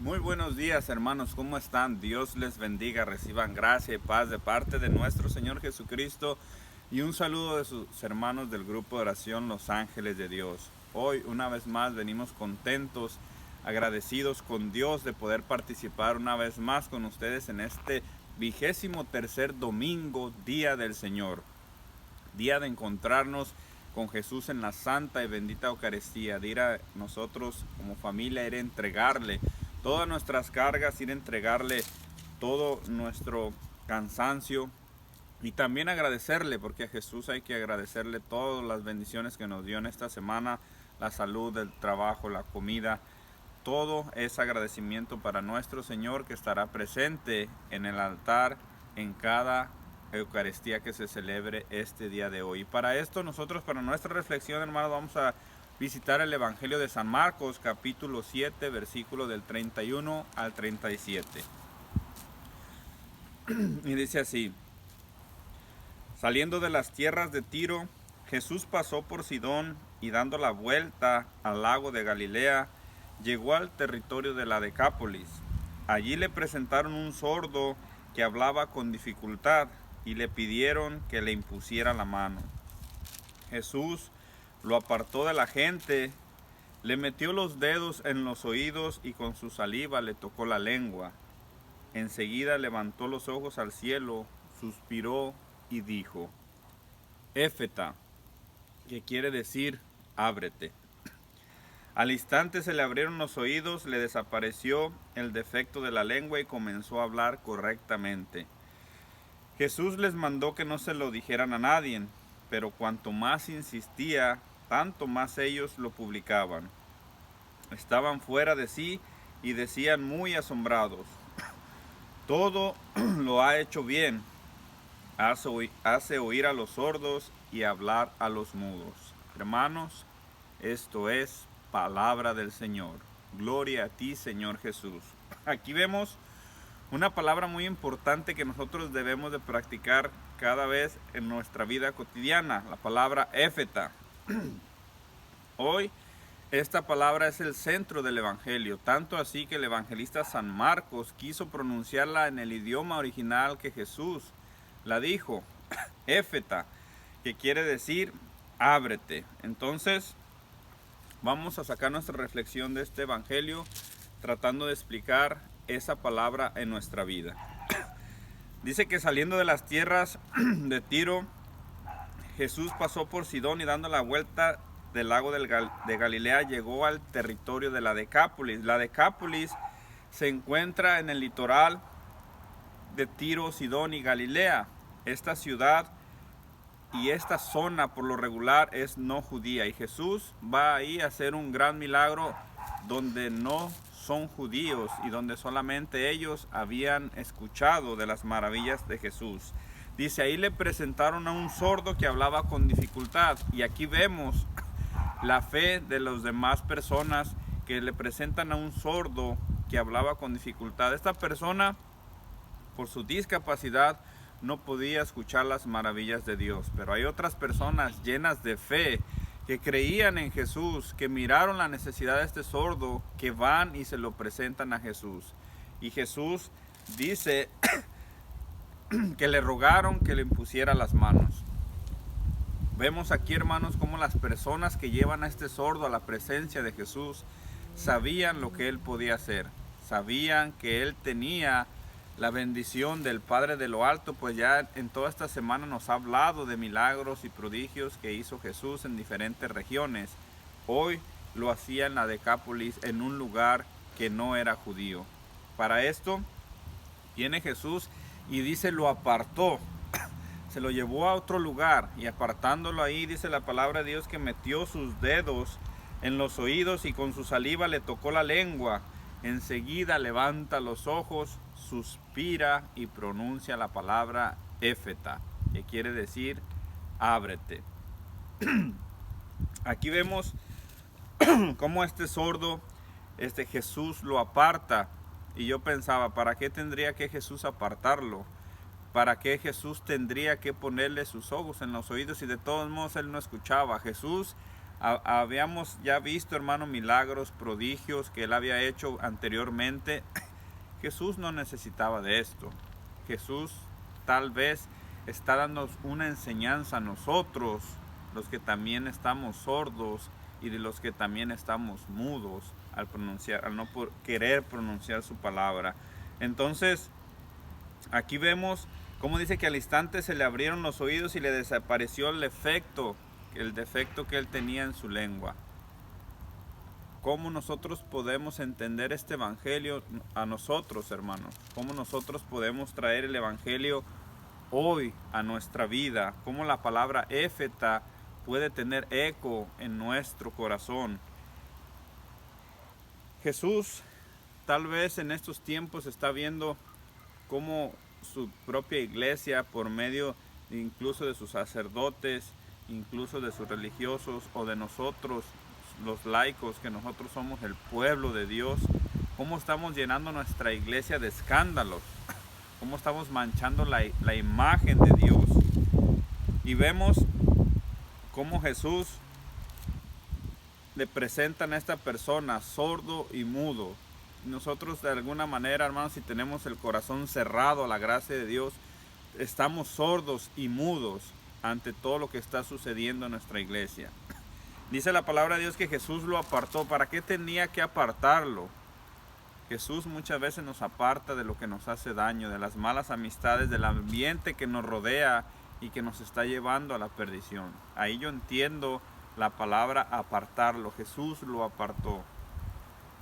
Muy buenos días, hermanos, ¿cómo están? Dios les bendiga, reciban gracia y paz de parte de nuestro Señor Jesucristo y un saludo de sus hermanos del grupo de oración Los Ángeles de Dios. Hoy una vez más venimos contentos, agradecidos con Dios de poder participar una vez más con ustedes en este 23º domingo, Día del Señor, día de encontrarnos con Jesús en la santa y bendita Eucaristía, de ir a nosotros como familia, ir a entregarle todas nuestras cargas, ir a entregarle todo nuestro cansancio y también agradecerle, porque a Jesús hay que agradecerle todas las bendiciones que nos dio en esta semana, la salud, el trabajo, la comida. Todo es agradecimiento para nuestro Señor, que estará presente en el altar en cada Eucaristía que se celebre este día de hoy. Y para esto nosotros, para nuestra reflexión, hermanos, vamos a visitar el Evangelio de San Marcos, capítulo 7, versículo del 31 al 37. Y dice así: saliendo de las tierras de Tiro, Jesús pasó por Sidón y dando la vuelta al lago de Galilea, llegó al territorio de la Decápolis. Allí le presentaron un sordo que hablaba con dificultad y le pidieron que le impusiera la mano. Jesús lo apartó de la gente, le metió los dedos en los oídos y con su saliva le tocó la lengua. Enseguida levantó los ojos al cielo, suspiró y dijo: Éfeta, que quiere decir ábrete. Al instante se le abrieron los oídos, le desapareció el defecto de la lengua y comenzó a hablar correctamente. Jesús les mandó que no se lo dijeran a nadie, pero cuanto más insistía, tanto más ellos lo publicaban. Estaban fuera de sí y decían muy asombrados: todo lo ha hecho bien, hace oír a los sordos y hablar a los mudos. Hermanos, esto es palabra del Señor. Gloria a ti, Señor Jesús. Aquí vemos una palabra muy importante que nosotros debemos de practicar cada vez en nuestra vida cotidiana, la palabra éfeta. Hoy esta palabra es el centro del Evangelio, tanto así que el evangelista San Marcos quiso pronunciarla en el idioma original que Jesús la dijo, éfeta, que quiere decir ábrete. Entonces, vamos a sacar nuestra reflexión de este Evangelio tratando de explicar esa palabra en nuestra vida. Dice que saliendo de las tierras de Tiro, Jesús pasó por Sidón y dando la vuelta del lago de Galilea llegó al territorio de la Decápolis. La Decápolis se encuentra en el litoral de Tiro, Sidón y Galilea. Esta ciudad y esta zona por lo regular es no judía, y Jesús va ahí a hacer un gran milagro donde no son judíos y donde solamente ellos habían escuchado de las maravillas de Jesús. Dice, ahí le presentaron a un sordo que hablaba con dificultad, y aquí vemos la fe de las demás personas que le presentan a un sordo que hablaba con dificultad. Esta persona, por su discapacidad, no podía escuchar las maravillas de Dios, pero hay otras personas llenas de fe que creían en Jesús, que miraron la necesidad de este sordo, que van y se lo presentan a Jesús. Y Jesús dice que le rogaron que le impusiera las manos. Vemos aquí, hermanos, cómo las personas que llevan a este sordo a la presencia de Jesús sabían lo que él podía hacer, sabían que él tenía la bendición del Padre de lo alto, pues ya en toda esta semana nos ha hablado de milagros y prodigios que hizo Jesús en diferentes regiones. Hoy lo hacía en la Decápolis, en un lugar que no era judío. Para esto viene Jesús y dice, lo apartó, se lo llevó a otro lugar, y apartándolo ahí, dice la palabra de Dios, que metió sus dedos en los oídos y con su saliva le tocó la lengua. Enseguida levanta los ojos, suspira y pronuncia la palabra éfeta, que quiere decir ábrete. Aquí vemos cómo este sordo, Jesús lo aparta, y yo pensaba, ¿para qué tendría que Jesús apartarlo? ¿Para qué Jesús tendría que ponerle sus ojos en los oídos si de todos modos él no escuchaba? Jesús Habíamos ya visto, hermano, milagros, prodigios que él había hecho anteriormente. Jesús no necesitaba de esto. Jesús tal vez está dándonos una enseñanza a nosotros, los que también estamos sordos y de los que también estamos mudos al no querer pronunciar su palabra. Entonces, aquí vemos cómo dice que al instante se le abrieron los oídos y le desapareció el defecto que él tenía en su lengua. ¿Cómo nosotros podemos entender este evangelio a nosotros, hermanos? ¿Cómo nosotros podemos traer el evangelio hoy a nuestra vida? ¿Cómo la palabra éfeta puede tener eco en nuestro corazón? Jesús tal vez en estos tiempos está viendo cómo su propia iglesia, por medio incluso de sus sacerdotes, incluso de sus religiosos o de nosotros, los laicos, que nosotros somos el pueblo de Dios, cómo estamos llenando nuestra iglesia de escándalos, cómo estamos manchando la imagen de Dios. Y vemos cómo Jesús le presentan a esta persona sordo y mudo. Nosotros de alguna manera, hermanos, si tenemos el corazón cerrado a la gracia de Dios, estamos sordos y mudos ante todo lo que está sucediendo en nuestra iglesia. Dice la palabra de Dios que Jesús lo apartó. ¿Para qué tenía que apartarlo? Jesús muchas veces nos aparta de lo que nos hace daño, de las malas amistades, del ambiente que nos rodea y que nos está llevando a la perdición. Ahí yo entiendo la palabra apartarlo. Jesús lo apartó.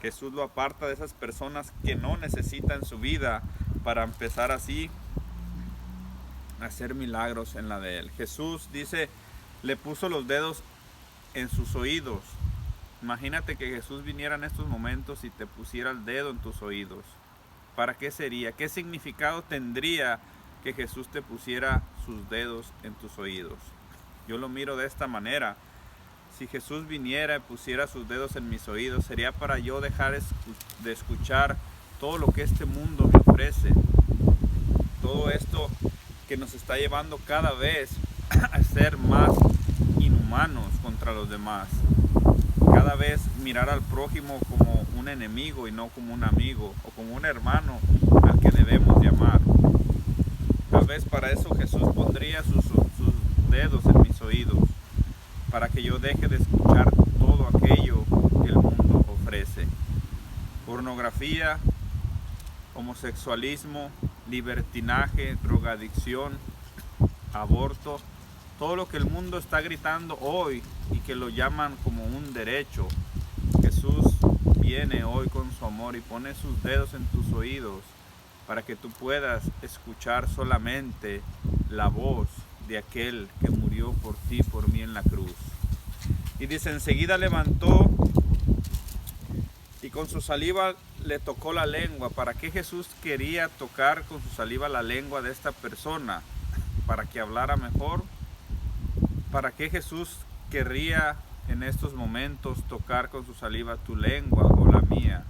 Jesús lo aparta de esas personas que no necesitan su vida para empezar así a hacer milagros en la de él. Jesús dice, le puso los dedos en sus oídos. Imagínate que Jesús viniera en estos momentos y te pusiera el dedo en tus oídos. ¿Para qué sería? ¿Qué significado tendría que Jesús te pusiera sus dedos en tus oídos? Yo lo miro de esta manera. Si Jesús viniera y pusiera sus dedos en mis oídos, sería para yo dejar de escuchar todo lo que este mundo me ofrece. Todo esto que nos está llevando cada vez a ser más inhumanos contra los demás. Cada vez mirar al prójimo como un enemigo y no como un amigo o como un hermano al que debemos llamar. Tal vez para eso Jesús pondría sus dedos en mis oídos, para que yo deje de escuchar todo aquello que el mundo ofrece. Pornografía, homosexualismo, libertinaje, drogadicción, aborto, todo lo que el mundo está gritando hoy y que lo llaman como un derecho. Jesús viene hoy con su amor y pone sus dedos en tus oídos para que tú puedas escuchar solamente la voz de aquel que murió por ti, por mí en la cruz. Y dice, enseguida levantó y con su saliva le tocó la lengua. ¿Para qué Jesús quería tocar con su saliva la lengua de esta persona? ¿Para que hablara mejor? ¿Para qué Jesús querría en estos momentos tocar con su saliva tu lengua o la mía?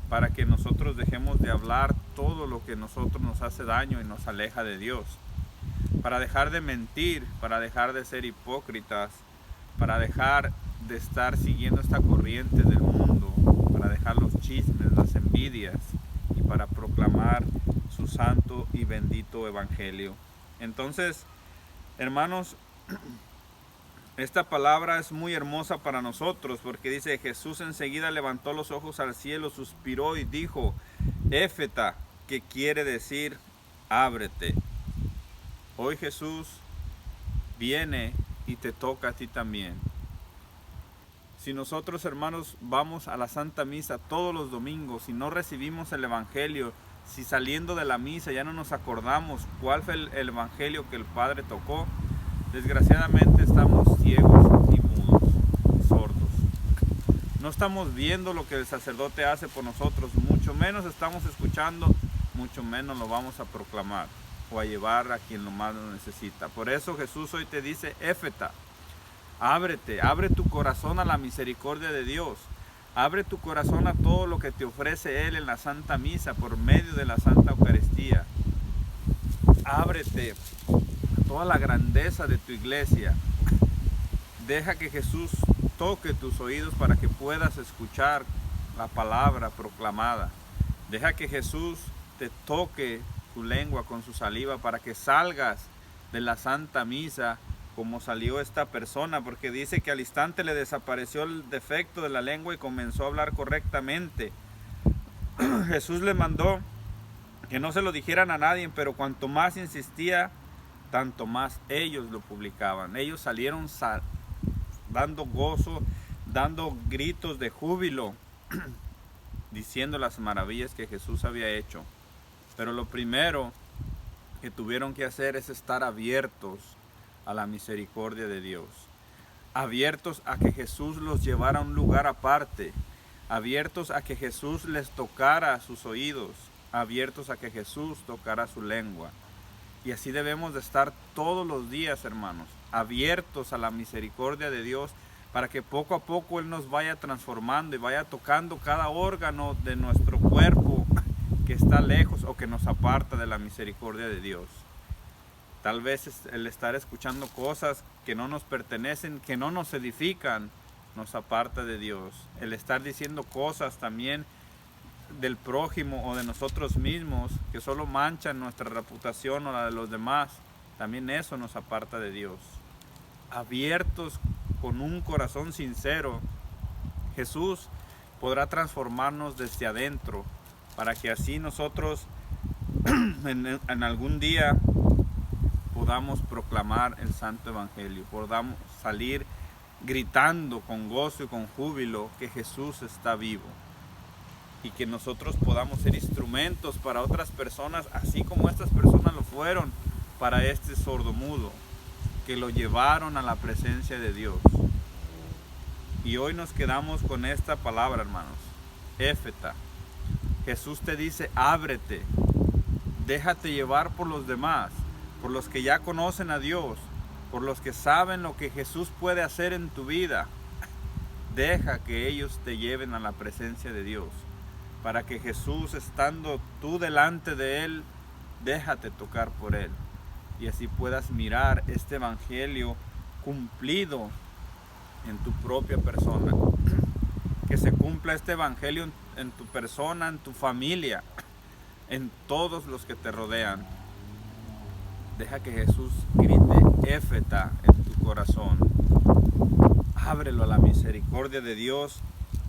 Para que nosotros dejemos de hablar todo lo que a nosotros nos hace daño y nos aleja de Dios. Para dejar de mentir, para dejar de ser hipócritas, para dejar de estar siguiendo esta corriente del mundo, para dejar los chismes, las envidias y para proclamar su santo y bendito evangelio. Entonces, hermanos, esta palabra es muy hermosa para nosotros porque dice, Jesús enseguida levantó los ojos al cielo, suspiró y dijo, éfeta, que quiere decir, ábrete. Hoy Jesús viene y te toca a ti también. Si nosotros, hermanos, vamos a la Santa Misa todos los domingos y no recibimos el Evangelio, si saliendo de la misa ya no nos acordamos cuál fue el Evangelio que el Padre tocó, desgraciadamente estamos ciegos y mudos, y sordos. No estamos viendo lo que el sacerdote hace por nosotros, mucho menos estamos escuchando, mucho menos lo vamos a proclamar o a llevar a quien lo más lo necesita. Por eso Jesús hoy te dice, éfeta, ábrete, abre tu corazón a la misericordia de Dios. Abre tu corazón a todo lo que te ofrece Él en la Santa Misa por medio de la Santa Eucaristía. Ábrete a toda la grandeza de tu iglesia. Deja que Jesús toque tus oídos para que puedas escuchar la palabra proclamada. Deja que Jesús te toque tu lengua con su saliva para que salgas de la Santa Misa como salió esta persona, porque dice que al instante le desapareció el defecto de la lengua y comenzó a hablar correctamente. Jesús le mandó que no se lo dijeran a nadie, pero cuanto más insistía, tanto más ellos lo publicaban. Ellos salieron dando gozo, dando gritos de júbilo, diciendo las maravillas que Jesús había hecho. Pero lo primero que tuvieron que hacer es estar abiertos a la misericordia de Dios, abiertos a que Jesús los llevara a un lugar aparte, abiertos a que Jesús les tocara sus oídos, abiertos a que Jesús tocara su lengua. Y así debemos de estar todos los días, hermanos, abiertos a la misericordia de Dios, para que poco a poco Él nos vaya transformando y vaya tocando cada órgano de nuestro cuerpo que está lejos o que nos aparta de la misericordia de Dios. Tal vez el estar escuchando cosas que no nos pertenecen, que no nos edifican, nos aparta de Dios. El estar diciendo cosas también del prójimo o de nosotros mismos que solo manchan nuestra reputación o la de los demás, también eso nos aparta de Dios. Abiertos con un corazón sincero, Jesús podrá transformarnos desde adentro, para que así nosotros en algún día podamos proclamar el Santo Evangelio, podamos salir gritando con gozo y con júbilo que Jesús está vivo, y que nosotros podamos ser instrumentos para otras personas, así como estas personas lo fueron para este sordomudo, que lo llevaron a la presencia de Dios. Y hoy nos quedamos con esta palabra, hermanos, éfeta. Jesús te dice, ábrete, déjate llevar por los demás, por los que ya conocen a Dios, por los que saben lo que Jesús puede hacer en tu vida. Deja que ellos te lleven a la presencia de Dios, para que Jesús, estando tú delante de Él, déjate tocar por Él, y así puedas mirar este Evangelio cumplido en tu propia persona. Que se cumpla este Evangelio en tu persona, en tu familia, en todos los que te rodean. Deja que Jesús grite éfeta en tu corazón. Ábrelo a la misericordia de Dios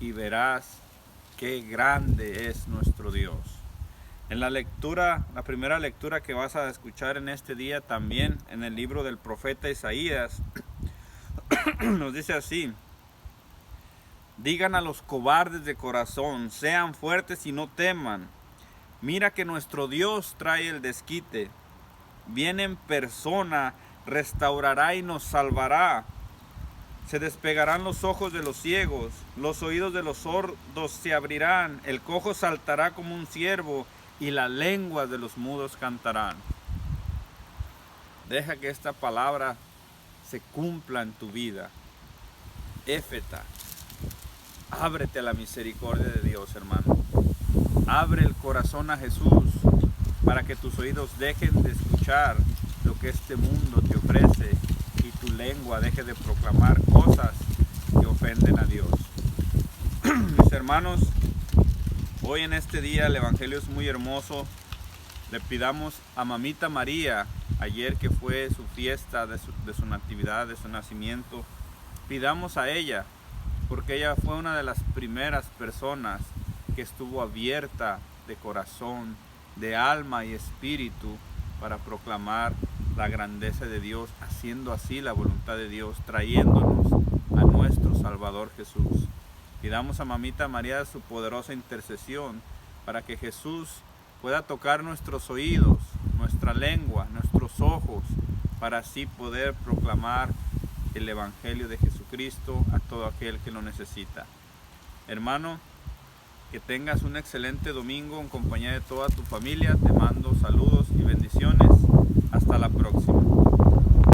y verás qué grande es nuestro Dios. En la lectura, la primera lectura que vas a escuchar en este día, también en el libro del profeta Isaías, nos dice así: digan a los cobardes de corazón, sean fuertes y no teman. Mira que nuestro Dios trae el desquite. Viene en persona, restaurará y nos salvará. Se despegarán los ojos de los ciegos, los oídos de los sordos se abrirán, el cojo saltará como un ciervo y la lengua de los mudos cantarán. Deja que esta palabra se cumpla en tu vida. Éfeta. Ábrete a la misericordia de Dios, hermano. Abre el corazón a Jesús para que tus oídos dejen de escuchar lo que este mundo te ofrece y tu lengua deje de proclamar cosas que ofenden a Dios. Mis hermanos, hoy en este día el Evangelio es muy hermoso. Le pidamos a Mamita María, ayer que fue su fiesta de su natividad, de su nacimiento, pidamos a ella, porque ella fue una de las primeras personas que estuvo abierta de corazón, de alma y espíritu para proclamar la grandeza de Dios, haciendo así la voluntad de Dios, trayéndonos a nuestro Salvador Jesús. Pidamos a Mamita María su poderosa intercesión para que Jesús pueda tocar nuestros oídos, nuestra lengua, nuestros ojos, para así poder proclamar el Evangelio de Jesucristo a todo aquel que lo necesita. Hermano, que tengas un excelente domingo en compañía de toda tu familia. Te mando saludos y bendiciones. Hasta la próxima.